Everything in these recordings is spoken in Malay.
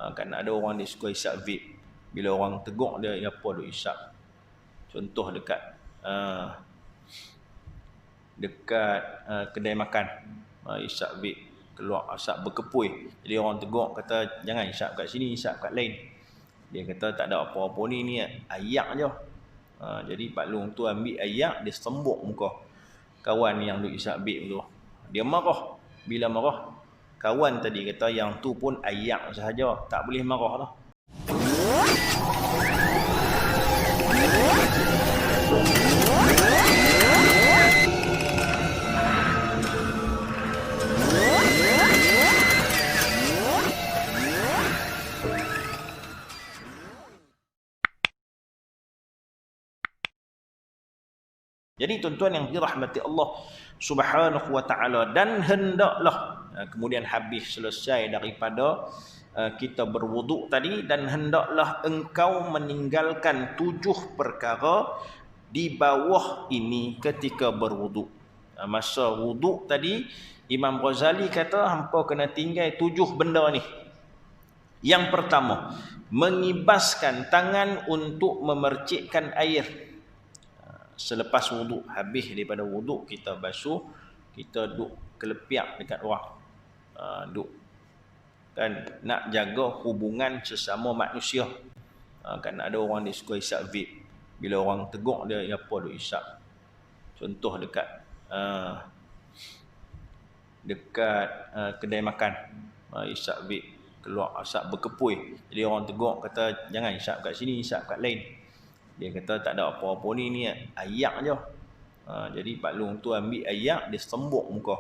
Kan ada orang dia suka hisap vape. Bila orang tegur dia, apa duk hisap. Contoh dekat kedai makan, hisap vape, keluar asap berkepui. Jadi orang tegur kata jangan hisap kat sini, hisap kat lain. Dia kata tak ada apa-apa ni ayak je. Jadi Pak Long tu ambil ayak, dia sembuk muka kawan yang duk hisap vape tu. Dia marah. Bila marah, kawan tadi kata yang tu pun ayak sahaja, tak boleh marah dah. Jadi tuan-tuan yang dirahmati Allah Subhanahu wa taala, dan hendaklah kemudian habis selesai daripada kita berwuduk tadi, dan hendaklah engkau meninggalkan 7 perkara di bawah ini ketika berwuduk. Masa wuduk tadi Imam Ghazali kata hampa kena tinggal 7 benda ni. Yang pertama, mengibaskan tangan untuk memercikkan air. Selepas wuduk, habis daripada wuduk kita basuh, kita duk kelepiak dekat orang. Duk kan nak jaga hubungan sesama manusia. Kan ada orang dia suka hisap vape. Bila orang tegur dia, apa duk hisap. Contoh dekat kedai makan, hisap vape, keluar asap berkepui. Jadi orang tegur kata jangan hisap kat sini, hisap kat lain. Dia kata tak ada apa-apa ni ayak je. Jadi Pak Long tu ambil ayak, dia sembuk muka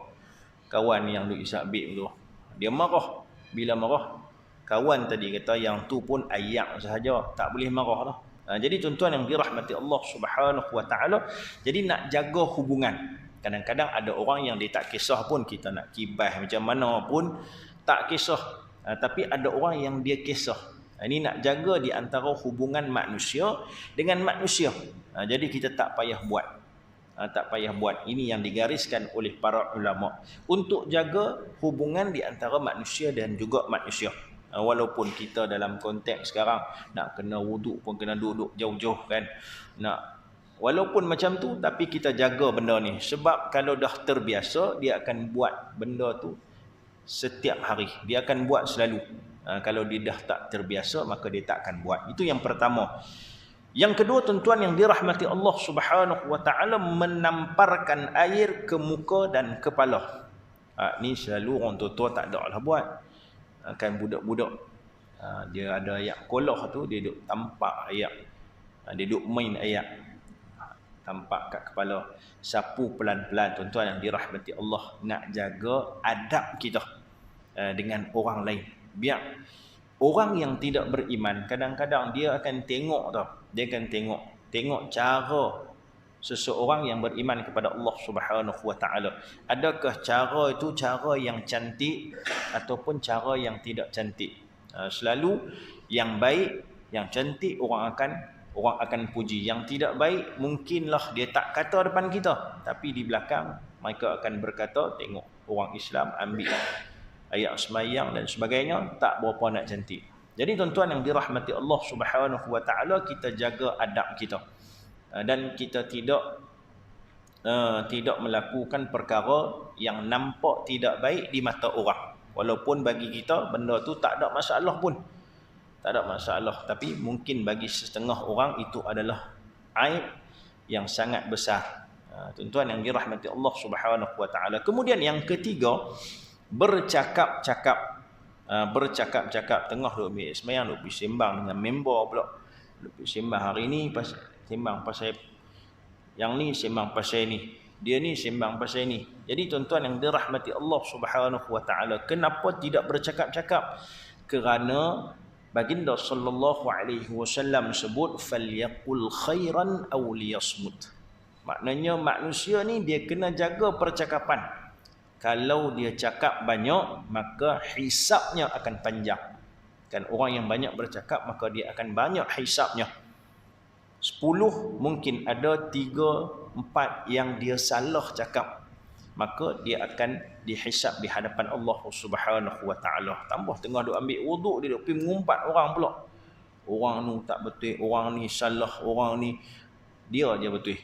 kawan yang duk hisap vape tu. Dia marah. Bila marah, kawan tadi kata yang tu pun ayak sahaja, tak boleh marah dah. Jadi tuan-tuan yang dirahmati Allah Subhanahu wa taala, jadi nak jaga hubungan. Kadang-kadang ada orang yang dia tak kisah pun kita nak kibas macam mana pun tak kisah. Tapi ada orang yang dia kisah. Ini nak jaga di antara hubungan manusia dengan manusia. Jadi kita tak payah buat. Ini yang digariskan oleh para ulama untuk jaga hubungan di antara manusia dan juga manusia. Walaupun kita dalam konteks sekarang nak kena wuduk pun kena duduk jauh-jauh kan. Walaupun macam tu, tapi kita jaga benda ni. Sebab kalau dah terbiasa, dia akan buat benda tu setiap hari. Dia akan buat selalu. Kalau dia dah tak terbiasa, maka dia tak akan buat. Itu yang pertama. Yang kedua, tuan-tuan yang dirahmati Allah Subhanahu wa taala, menamparkan air ke muka dan kepala. Ni selalu orang tua-tua tak ada lah buat. Kan budak-budak dia ada ayak kolah tu, dia duk tampak ayak. Dia duk main ayak, tampak kat kepala. Sapu pelan-pelan. Tuan-tuan yang dirahmati Allah, nak jaga adab kita dengan orang lain. Biar orang yang tidak beriman, kadang-kadang dia akan tengok tau. Dia akan tengok cara seseorang yang beriman kepada Allah Subhanahu wa taala. Adakah cara itu cara yang cantik ataupun cara yang tidak cantik? Selalu yang baik, yang cantik orang akan puji. Yang tidak baik mungkinlah dia tak kata depan kita, tapi di belakang mereka akan berkata, tengok orang Islam ambil ayat semayang dan sebagainya, tak berapa nak cantik. Jadi tuan-tuan yang dirahmati Allah Subhanahu wa taala, kita jaga adab kita. Dan kita tidak melakukan perkara yang nampak tidak baik di mata orang. Walaupun bagi kita benda tu tak ada masalah pun. Tak ada masalah, tapi mungkin bagi setengah orang itu adalah aib yang sangat besar. Tuan-tuan yang dirahmati Allah Subhanahu wa taala. Kemudian yang ketiga, bercakap-cakap. Tengah duk ambil semayang, duk pergi sembang dengan member pula. Duk pergi sembang hari ni sembang pasal yang ni, sembang pasal ni, dia ni sembang pasal ni. Jadi tuan-tuan yang dirahmati Allah Subhanahu wa taala, kenapa tidak bercakap-cakap? Kerana baginda sallallahu alaihi wasallam sebut falyaqul khairan aw liyasmut. Maknanya manusia ni dia kena jaga percakapan. Kalau dia cakap banyak, maka hisapnya akan panjang. Kan orang yang banyak bercakap, maka dia akan banyak hisapnya. 10 mungkin ada 3-4 yang dia salah cakap. maka dia akan dihisap di hadapan Allah Subhanahu wa taala. Tambah tengah duk ambil wuduk, dia duk pergi mengumpat orang pula. Orang ni tak betul, orang ni salah, orang ni dia je betul.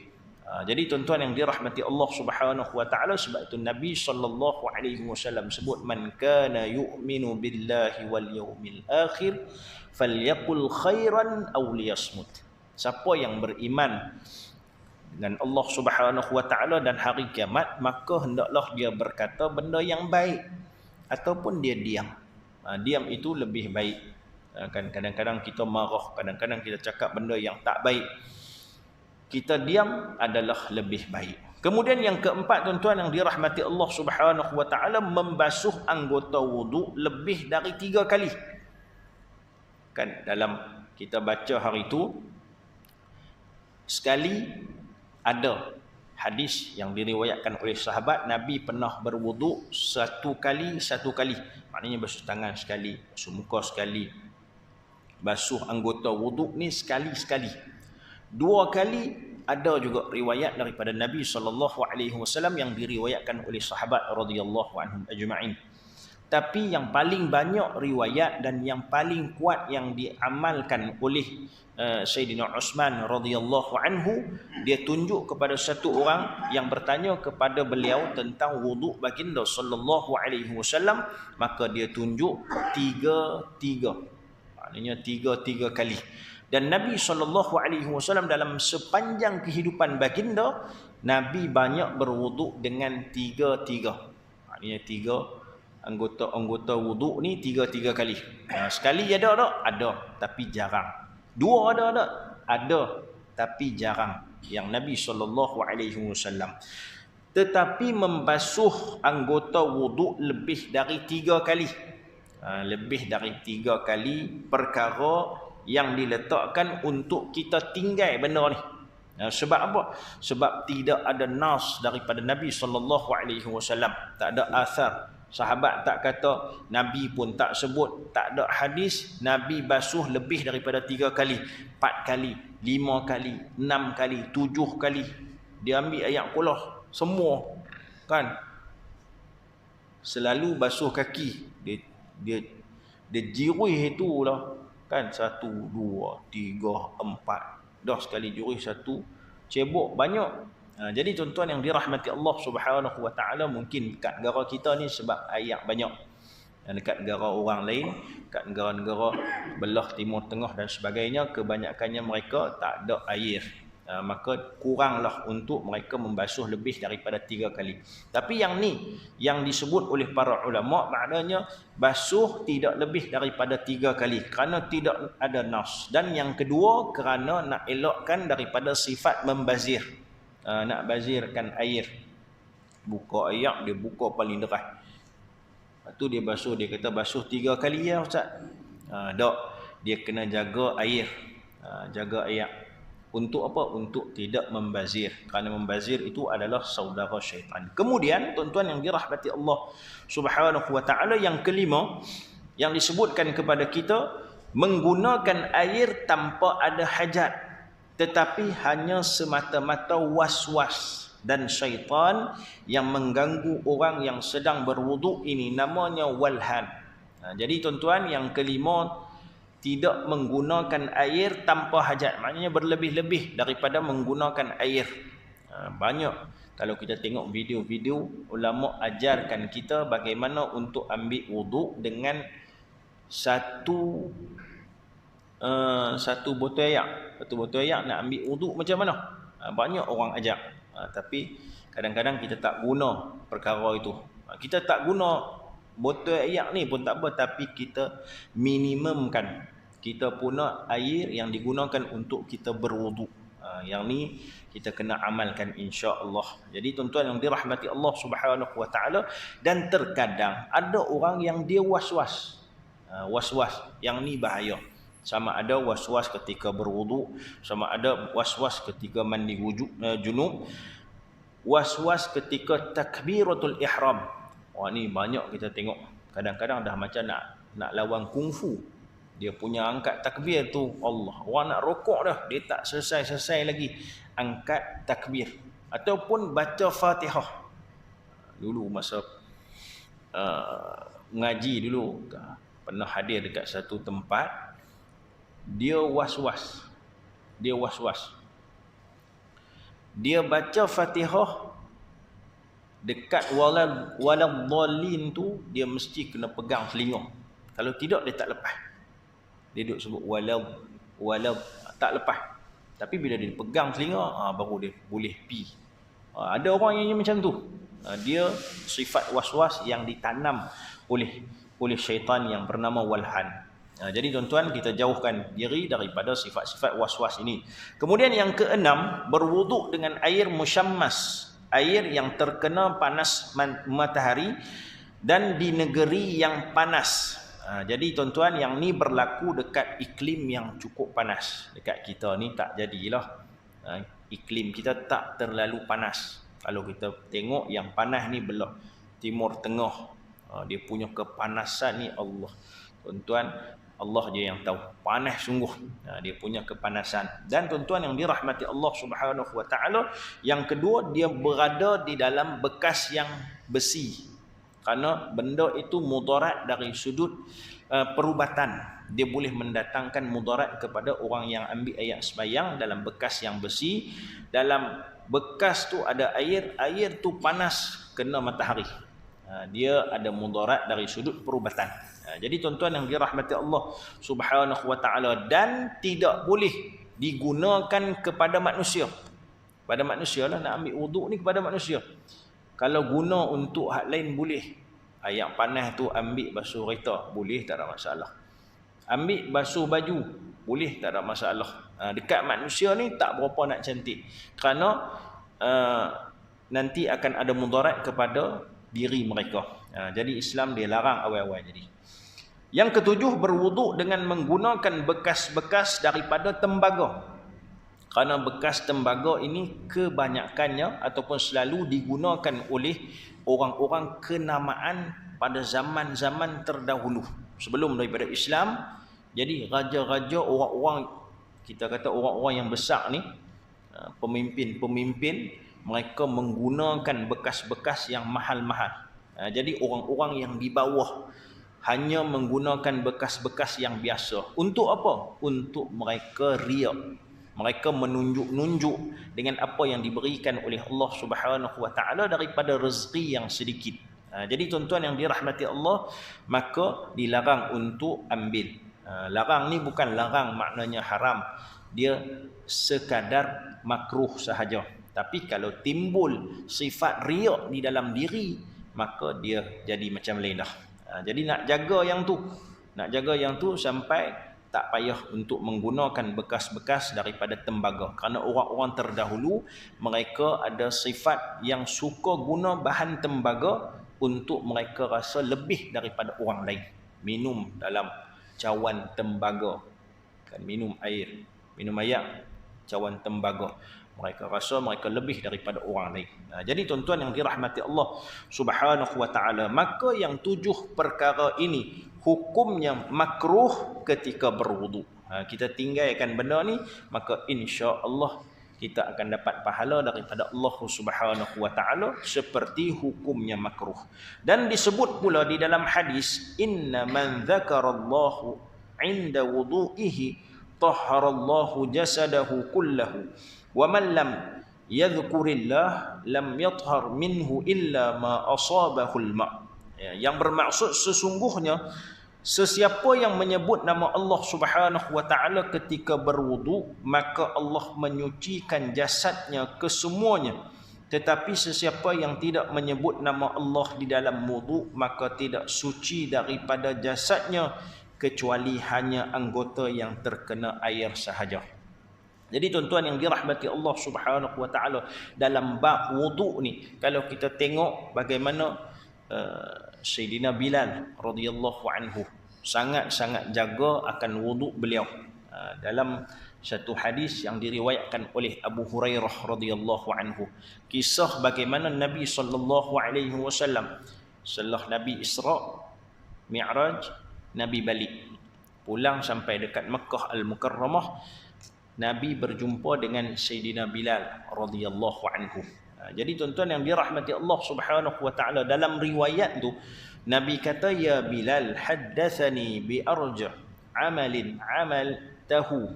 Jadi tuan-tuan yang dirahmati Allah Subhanahu wa taala, sebab itu Nabi sallallahu alaihi wasallam sebut, man kana yu'minu billahi wal yaumil akhir falyaqul khairan aw liyasmut. Siapa yang beriman dengan Allah Subhanahu wa taala dan hari kiamat, maka hendaklah dia berkata benda yang baik ataupun dia diam. Diam itu lebih baik. Kan kadang-kadang kita marah, kadang-kadang kita cakap benda yang tak baik. Kita diam adalah lebih baik. Kemudian yang keempat tuan-tuan yang dirahmati Allah Subhanahu wa taala, membasuh anggota wuduk lebih dari 3 kali. Kan dalam kita baca hari itu sekali ada hadis yang diriwayatkan oleh sahabat, Nabi pernah berwuduk 1 kali. Maknanya basuh tangan sekali, basuh muka sekali, basuh anggota wuduk ni sekali-sekali. 2 kali ada juga riwayat daripada Nabi SAW yang diriwayatkan oleh sahabat radhiyallahu anhum ajma'in. Tapi yang paling banyak riwayat dan yang paling kuat yang diamalkan oleh Sayyidina Uthman radhiyallahu anhu, dia tunjuk kepada satu orang yang bertanya kepada beliau tentang wuduk baginda sallallahu alaihi wasallam, maka dia tunjuk 3 maknanya 3 kali. Dan Nabi SAW dalam sepanjang kehidupan baginda, Nabi banyak berwuduk dengan 3. Maknanya 3 anggota wuduk ni 3 kali. Sekali ada tak? Ada, tapi jarang. 2 ada tak? Ada, tapi jarang. Yang Nabi SAW. Tetapi membasuh anggota wuduk lebih dari 3 kali. Lebih dari 3 kali perkara yang diletakkan untuk kita tinggal benda ni. Sebab apa? Sebab tidak ada nas daripada Nabi SAW. Tak ada asar. Sahabat tak kata, Nabi pun tak sebut, tak ada hadis Nabi basuh lebih daripada 3 kali, 4 kali, 5 kali, 6 kali, 7 kali. Dia ambil ayat kulah semua, kan? Selalu basuh kaki. Dia jirih itulah, kan? 1, 2, 3, 4. Dah sekali jirih 1, cebok banyak. Jadi tuan-tuan yang dirahmati Allah Subhanahu wa taala, mungkin dekat negara kita ni sebab air banyak. Dekat negara orang lain, dekat negara-negara belah Timur Tengah dan sebagainya, kebanyakannya mereka tak ada air. Maka kuranglah untuk mereka membasuh lebih daripada 3 kali. Tapi yang ni yang disebut oleh para ulama, maknanya basuh tidak lebih daripada 3 kali kerana tidak ada nas. Dan yang kedua, kerana nak elakkan daripada sifat membazir. Nak bazirkan air. Buka air, dia buka paling deras. Lepas tu dia basuh, dia kata basuh 3 kali ya Ustaz. Tak, dia kena jaga air. Jaga air. Untuk apa? Untuk tidak membazir. Kerana membazir itu adalah saudara syaitan. Kemudian tuan-tuan yang dirahmati Allah Subhanahu wa taala, yang kelima yang disebutkan kepada kita, menggunakan air tanpa ada hajat, tetapi hanya semata-mata was-was dan syaitan yang mengganggu orang yang sedang berwuduk, ini namanya walhan. Jadi tuan-tuan, yang kelima, tidak menggunakan air tanpa hajat. Maknanya berlebih-lebih daripada menggunakan air. Banyak kalau kita tengok video-video, ulama ajarkan kita bagaimana untuk ambil wuduk dengan satu botol air. Satu botol air nak ambil wuduk macam mana? Banyak orang ajar. Tapi kadang-kadang kita tak guna perkara itu. Kita tak guna botol air ni pun tak apa, tapi kita minimumkan. Kita punya air yang digunakan untuk kita berwuduk. Yang ni kita kena amalkan insya-Allah. Jadi tuan-tuan yang dirahmati Allah Subhanahu wa taala, dan terkadang ada orang yang dia was-was. Was-was yang ni bahaya. Sama ada was-was ketika berwuduk, sama ada was-was ketika mandi junub, was-was ketika takbiratul ihram. Ni banyak kita tengok. Kadang-kadang dah macam nak lawan kungfu. Dia punya angkat takbir tu, Allah, orang nak rokok dah, dia tak selesai lagi angkat takbir ataupun baca Fatihah. dulu masa ngaji dulu, pernah hadir dekat satu tempat, dia was-was. Dia baca Fatihah dekat waladhdallin tu, dia mesti kena pegang telinga. Kalau tidak dia tak lepas. Dia duduk sebut walad tak lepas. Tapi bila dia pegang telinga, baru dia boleh pi. Ada orang yang macam tu. Dia sifat was-was yang ditanam oleh syaitan yang bernama walhan. Jadi tuan-tuan, kita jauhkan diri daripada sifat-sifat was-was ini. Kemudian yang keenam, berwuduk dengan air musyammas, air yang terkena panas matahari dan di negeri yang panas. Jadi tuan-tuan, yang ni berlaku dekat iklim yang cukup panas. Dekat kita ni tak jadilah. Iklim kita tak terlalu panas. Kalau kita tengok yang panas ni belah Timur Tengah, dia punya kepanasan ni Allah. Tuan-tuan, Allah je yang tahu. Panas sungguh dia punya kepanasan. Dan tuan-tuan yang dirahmati Allah Subhanahu wa taala, yang kedua, dia berada di dalam bekas yang besi. Kerana benda itu mudarat dari sudut perubatan. Dia boleh mendatangkan mudarat kepada orang yang ambil ayat sembahyang dalam bekas yang besi. Dalam bekas tu ada air tu panas kena matahari. Dia ada mudarat dari sudut perubatan. Jadi tuan-tuan yang dirahmati Allah Subhanahu wa taala, dan tidak boleh digunakan kepada manusia. Pada manusia lah nak ambil wuduk ni, kepada manusia. Kalau guna untuk hak lain boleh. Yang panas tu ambil basuh kereta, boleh, tak ada masalah. Ambil basuh baju, boleh, tak ada masalah. Dekat manusia ni tak berapa nak cantik. Kerana nanti akan ada mudarat kepada diri mereka. Jadi Islam dia larang awal-awal jadi. Yang ketujuh, berwuduk dengan menggunakan bekas-bekas daripada tembaga. Kerana bekas tembaga ini kebanyakannya ataupun selalu digunakan oleh orang-orang kenamaan pada zaman-zaman terdahulu sebelum daripada Islam. Jadi raja-raja, orang-orang, kita kata orang-orang yang besar ni, pemimpin-pemimpin, mereka menggunakan bekas-bekas yang mahal-mahal. Jadi orang-orang yang di bawah hanya menggunakan bekas-bekas yang biasa. Untuk apa? Untuk mereka riak. Mereka menunjuk-nunjuk dengan apa yang diberikan oleh Allah Subhanahu wa taala daripada rezeki yang sedikit. Jadi tuan-tuan yang dirahmati Allah, maka dilarang untuk ambil. Larang ni bukan larang maknanya haram. Dia sekadar makruh sahaja. Tapi kalau timbul sifat riak di dalam diri, maka dia jadi macam lain dah. Jadi nak jaga yang tu. Nak jaga yang tu sampai tak payah untuk menggunakan bekas-bekas daripada tembaga. Kerana orang-orang terdahulu, mereka ada sifat yang suka guna bahan tembaga untuk mereka rasa lebih daripada orang lain. Minum dalam cawan tembaga. Kan minum air cawan tembaga. Mereka rasa mereka lebih daripada orang lain. Jadi tuan-tuan yang dirahmati Allah Subhanahu wa taala, maka yang 7 perkara ini hukumnya makruh ketika berwuduk. Kita tinggalkan benda ni, maka insya-Allah kita akan dapat pahala daripada Allah Subhanahu wa taala seperti hukumnya makruh. Dan disebut pula di dalam hadis, inna man dzakarallahu 'inda wudu'ihi tahharallahu jasadahu kullahu wa man lam yadhkurillah lam yathhar minhu illa ma asabahu al-ma'. Yang bermaksud sesungguhnya sesiapa yang menyebut nama Allah Subhanahu wa taala ketika berwuduk, maka Allah menyucikan jasadnya kesemuanya. Tetapi sesiapa yang tidak menyebut nama Allah di dalam wuduk, maka tidak suci daripada jasadnya kecuali hanya anggota yang terkena air sahaja. Jadi tuan-tuan yang dirahmati Allah Subhanahu wa taala, dalam bab wuduk ni, kalau kita tengok bagaimana Sayyidina Bilal radhiyallahu anhu sangat-sangat jaga akan wuduk beliau. Dalam satu hadis yang diriwayatkan oleh Abu Hurairah radhiyallahu anhu, kisah bagaimana Nabi sallallahu alaihi wasallam setelah Nabi Isra Mi'raj, Nabi balik pulang sampai dekat Makkah Al-Mukarramah, Nabi berjumpa dengan Sayyidina Bilal radhiyallahu anhu. Jadi tuan-tuan yang dirahmati Allah Subhanahu wa taala, dalam riwayat tu Nabi kata, ya Bilal haddatsani bi arja amalin amaltahu.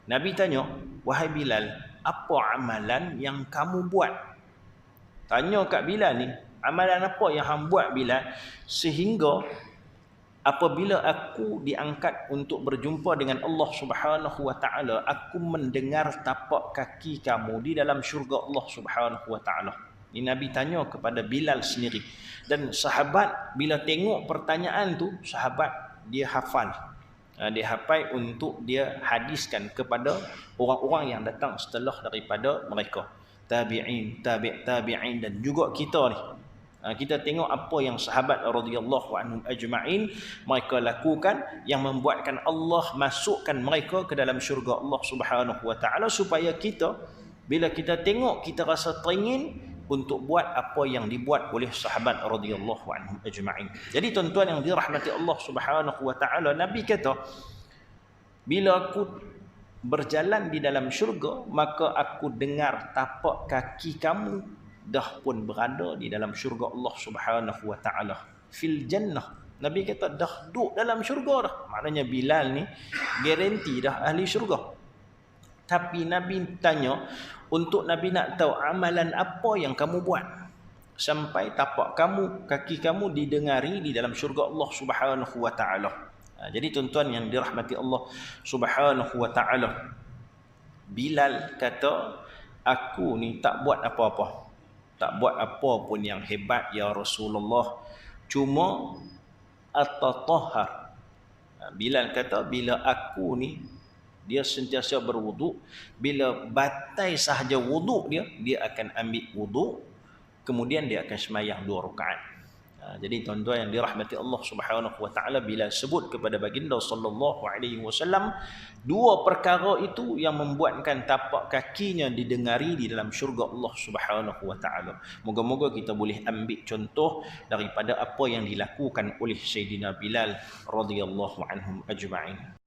Nabi tanya, wahai Bilal, apa amalan yang kamu buat? Tanya kat Bilal ni, amalan apa yang hang buat Bilal, sehingga apabila aku diangkat untuk berjumpa dengan Allah Subhanahu wa taala, aku mendengar tapak kaki kamu di dalam syurga Allah Subhanahu wa taala. Ini Nabi tanya kepada Bilal sendiri. Dan sahabat bila tengok pertanyaan tu, sahabat dia hafal. Dia hafal untuk dia hadiskan kepada orang-orang yang datang setelah daripada mereka. Tabi'in, tabi'in dan juga kita ni. Kita tengok apa yang sahabat radhiyallahu anhum ajma'in mereka lakukan yang membuatkan Allah masukkan mereka ke dalam syurga Allah Subhanahu wa taala, supaya kita bila kita tengok kita rasa teringin untuk buat apa yang dibuat oleh sahabat radhiyallahu anhum ajma'in. Jadi tuan-tuan yang dirahmati Allah Subhanahu wa taala, Nabi kata, bila aku berjalan di dalam syurga, maka aku dengar tapak kaki kamu dah pun berada di dalam syurga Allah Subhanahu wa taala, fil jannah. Nabi kata dah duduk dalam syurga dah. Maknanya Bilal ni garanti dah ahli syurga. Tapi Nabi tanya, untuk Nabi nak tahu amalan apa yang kamu buat sampai tapak kamu, kaki kamu didengari di dalam syurga Allah Subhanahu wa taala. Jadi tuan-tuan yang dirahmati Allah Subhanahu wa taala, Bilal kata, aku ni tak buat apa-apa, tak buat apa pun yang hebat ya Rasulullah, cuma at-tatahhar. Bilal kata, bila aku ni, dia sentiasa berwuduk, bila batai sahaja wuduk dia akan ambil wuduk, kemudian dia akan sembahyang 2 rakaat. Jadi tuan-tuan yang dirahmati Allah Subhanahu wa taala, bila sebut kepada baginda sallallahu alaihi wasallam 2 perkara itu yang membuatkan tapak kakinya didengari di dalam syurga Allah Subhanahu wa taala. Moga-moga kita boleh ambil contoh daripada apa yang dilakukan oleh Sayyidina Bilal radhiyallahu anhum ajma'in.